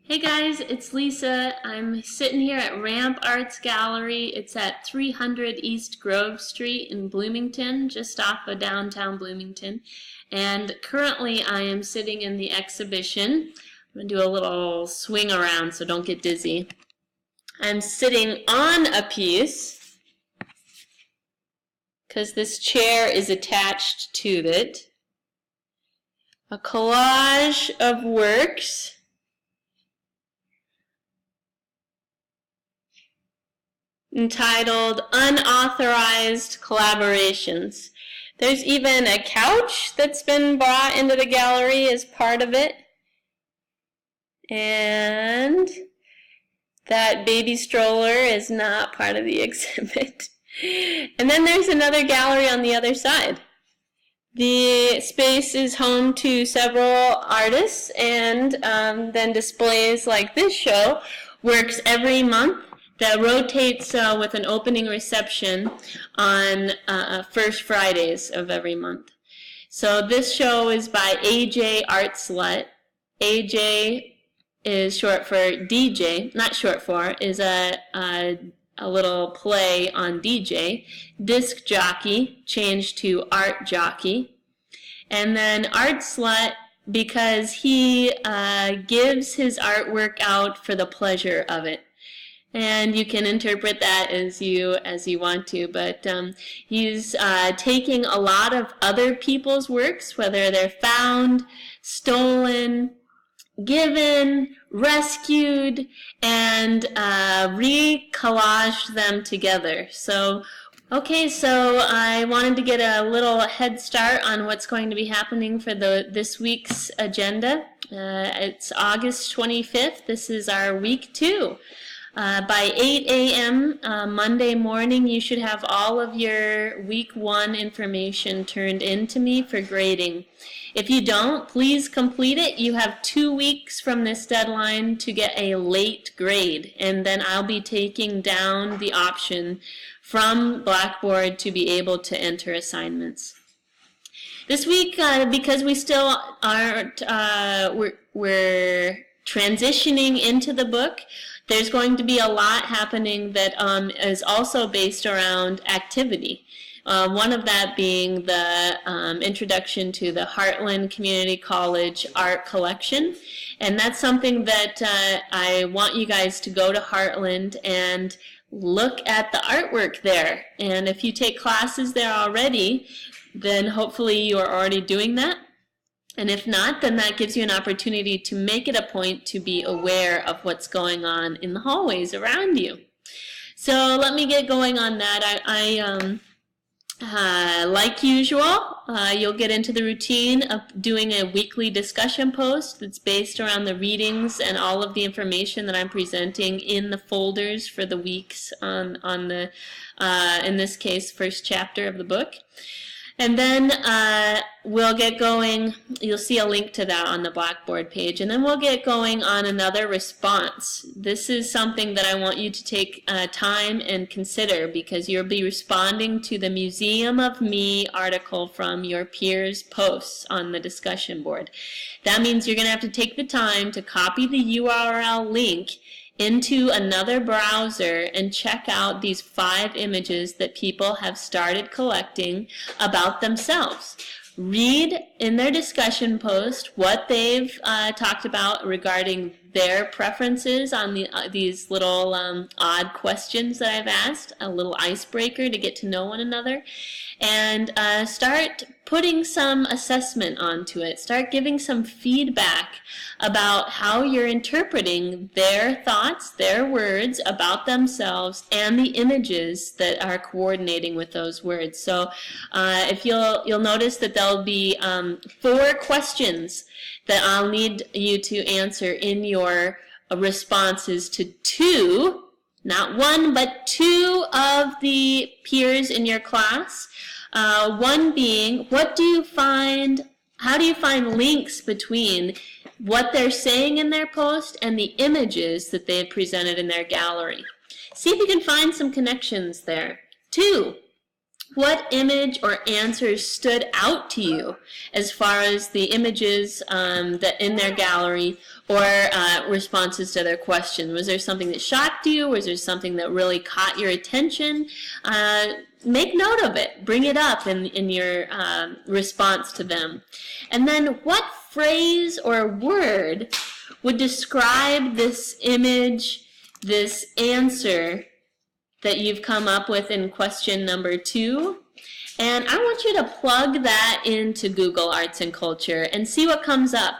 Hey guys, it's Lisa. I'm sitting here at Ramp Arts Gallery. It's at 300 East Grove Street in Bloomington, just off of downtown Bloomington. And currently I am sitting in the exhibition. I'm going to do a little swing around so don't get dizzy. I'm sitting on a piece because this chair is attached to it. A collage of works entitled Unauthorized Collaborations. There's even a couch that's been brought into the gallery as part of it. And that baby stroller is not part of the exhibit. And then there's another gallery on the other side. The space is home to several artists, and then displays like this show works every month that rotates with an opening reception on first Fridays of every month. So this show is by AJ Art Slut. AJ is short for DJ, not short for, is a little play on DJ. Disc jockey changed to art jockey. And then Art Slut because he gives his artwork out for the pleasure of it. And you can interpret that as you want to, but he's taking a lot of other people's works, whether they're found, stolen, given, rescued, and re-collaged them together. So I wanted to get a little head start on what's going to be happening for this week's agenda. It's August 25th. This is our week 2. By 8 a.m. Monday morning, you should have all of your week 1 information turned in to me for grading. If you don't, please complete it. You have 2 weeks from this deadline to get a late grade, and then I'll be taking down the option from Blackboard to be able to enter assignments. This week, because we still aren't, we're transitioning into the book, there's going to be a lot happening that is also based around activity. One of that being the introduction to the Heartland Community College art collection. And that's something that I want you guys to go to Heartland and look at the artwork there. And if you take classes there already, then hopefully you are already doing that. And if not, then that gives you an opportunity to make it a point to be aware of what's going on in the hallways around you. So let me get going on that. Like usual, you'll get into the routine of doing a weekly discussion post that's based around the readings and all of the information that I'm presenting in the folders for the weeks on the, in this case, first chapter of the book. And then we'll get going. You'll see a link to that on the Blackboard page. And then we'll get going on another response. This is something that I want you to take time and consider, because you'll be responding to the Museum of Me article from your peers' posts on the discussion board. That means you're going to have to take the time to copy the URL link into another browser and check out these 5 images that people have started collecting about themselves. Read in their discussion post what they've talked about regarding their preferences on these little odd questions that I've asked, a little icebreaker to get to know one another, and start putting some assessment onto it. Start giving some feedback about how you're interpreting their thoughts, their words about themselves, and the images that are coordinating with those words. So if you'll notice that there'll be 4 questions that I'll need you to answer in your responses to 2, not 1, but 2 of the peers in your class. One being, how do you find links between what they're saying in their post and the images that they've presented in their gallery? See if you can find some connections there. 2, What image or answers stood out to you as far as the images that in their gallery or responses to their question? Was there something that shocked you? Was there something that really caught your attention? Make note of it. Bring it up in your response to them. And then what phrase or word would describe this image, this answer that you've come up with in question number 2. And I want you to plug that into Google Arts and Culture and see what comes up.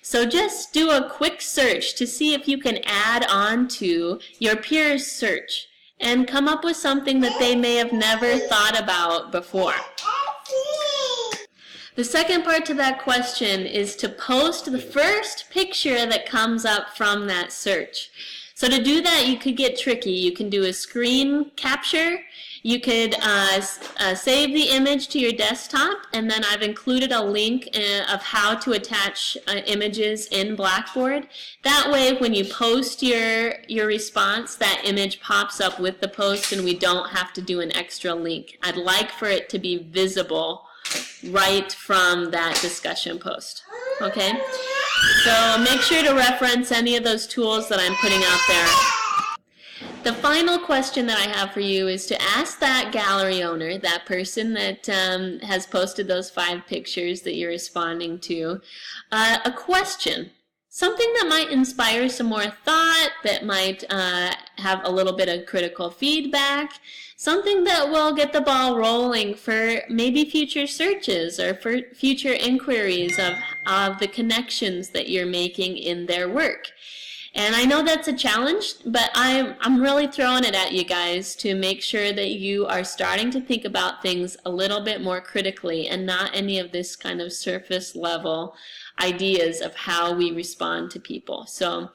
So just do a quick search to see if you can add on to your peers' search and come up with something that they may have never thought about before. The second part to that question is to post the first picture that comes up from that search. So to do that, you could get tricky. You can do a screen capture. You could save the image to your desktop, and then I've included a link of how to attach images in Blackboard. That way, when you post your response, that image pops up with the post, and we don't have to do an extra link. I'd like for it to be visible right from that discussion post. Okay? So make sure to reference any of those tools that I'm putting out there. The final question that I have for you is to ask that gallery owner, that person that has posted those 5 pictures that you're responding to, a question. Something that might inspire some more thought, that might have a little bit of critical feedback, something that will get the ball rolling for maybe future searches or for future inquiries of the connections that you're making in their work. And I know that's a challenge, but I'm really throwing it at you guys to make sure that you are starting to think about things a little bit more critically and not any of this kind of surface level ideas of how we respond to people. So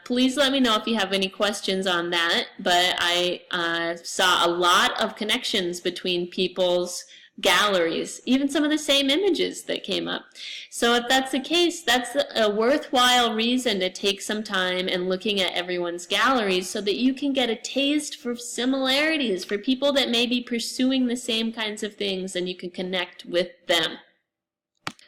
please let me know if you have any questions on that, but I saw a lot of connections between people's galleries, even some of the same images that came up. So if that's the case, that's a worthwhile reason to take some time and looking at everyone's galleries so that you can get a taste for similarities, for people that may be pursuing the same kinds of things, and you can connect with them.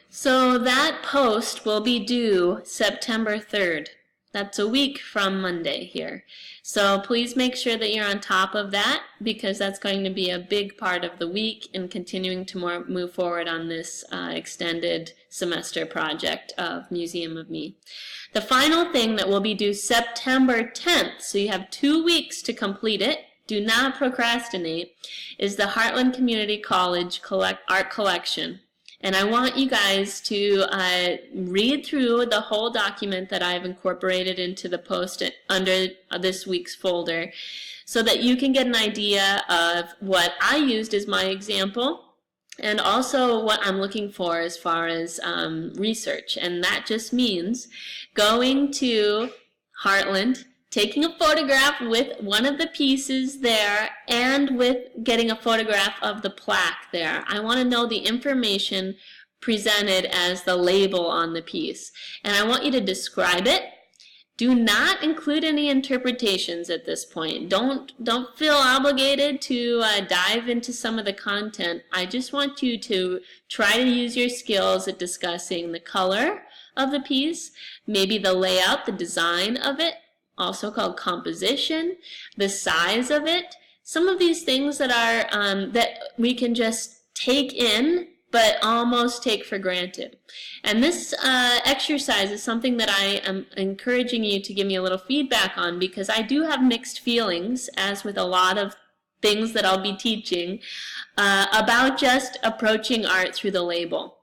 So that post will be due September 3rd. That's a week from Monday here. So please make sure that you're on top of that, because that's going to be a big part of the week in continuing to move forward on this extended semester project of Museum of Me. The final thing that will be due September 10th, so you have 2 weeks to complete it, do not procrastinate, is the Heartland Community College Art Collection. And I want you guys to read through the whole document that I've incorporated into the post under this week's folder so that you can get an idea of what I used as my example and also what I'm looking for as far as research. And that just means going to Heartland, taking a photograph with one of the pieces there, and with getting a photograph of the plaque there. I want to know the information presented as the label on the piece. And I want you to describe it. Do not include any interpretations at this point. Don't feel obligated to dive into some of the content. I just want you to try to use your skills at discussing the color of the piece, maybe the layout, the design of it, also called composition, the size of it, some of these things that are that we can just take in but almost take for granted. And this exercise is something that I am encouraging you to give me a little feedback on, because I do have mixed feelings, as with a lot of things that I'll be teaching, about just approaching art through the label.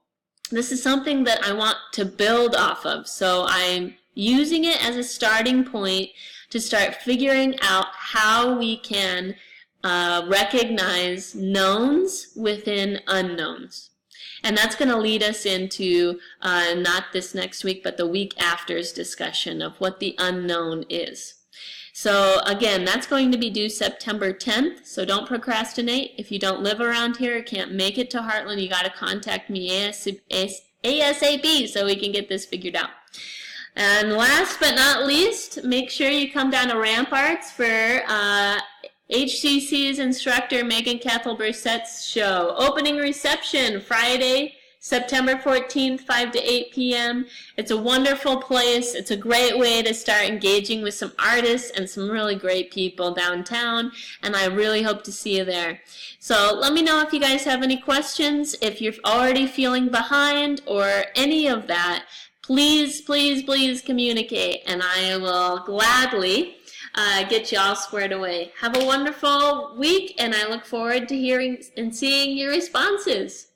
This is something that I want to build off of, so I'm using it as a starting point to start figuring out how we can recognize knowns within unknowns. And that's going to lead us into not this next week, but the week after's discussion of what the unknown is. So again, that's going to be due September 10th, so don't procrastinate. If you don't live around here or can't make it to Heartland, you got to contact me ASAP so we can get this figured out. And last but not least, make sure you come down to Ramparts for HCC's instructor Megan Cathal-Brissett's show. Opening reception Friday, September 14th, 5 to 8 p.m. It's a wonderful place. It's a great way to start engaging with some artists and some really great people downtown, and I really hope to see you there. So let me know if you guys have any questions, if you're already feeling behind or any of that. Please, please, please communicate, and I will gladly get you all squared away. Have a wonderful week, and I look forward to hearing and seeing your responses.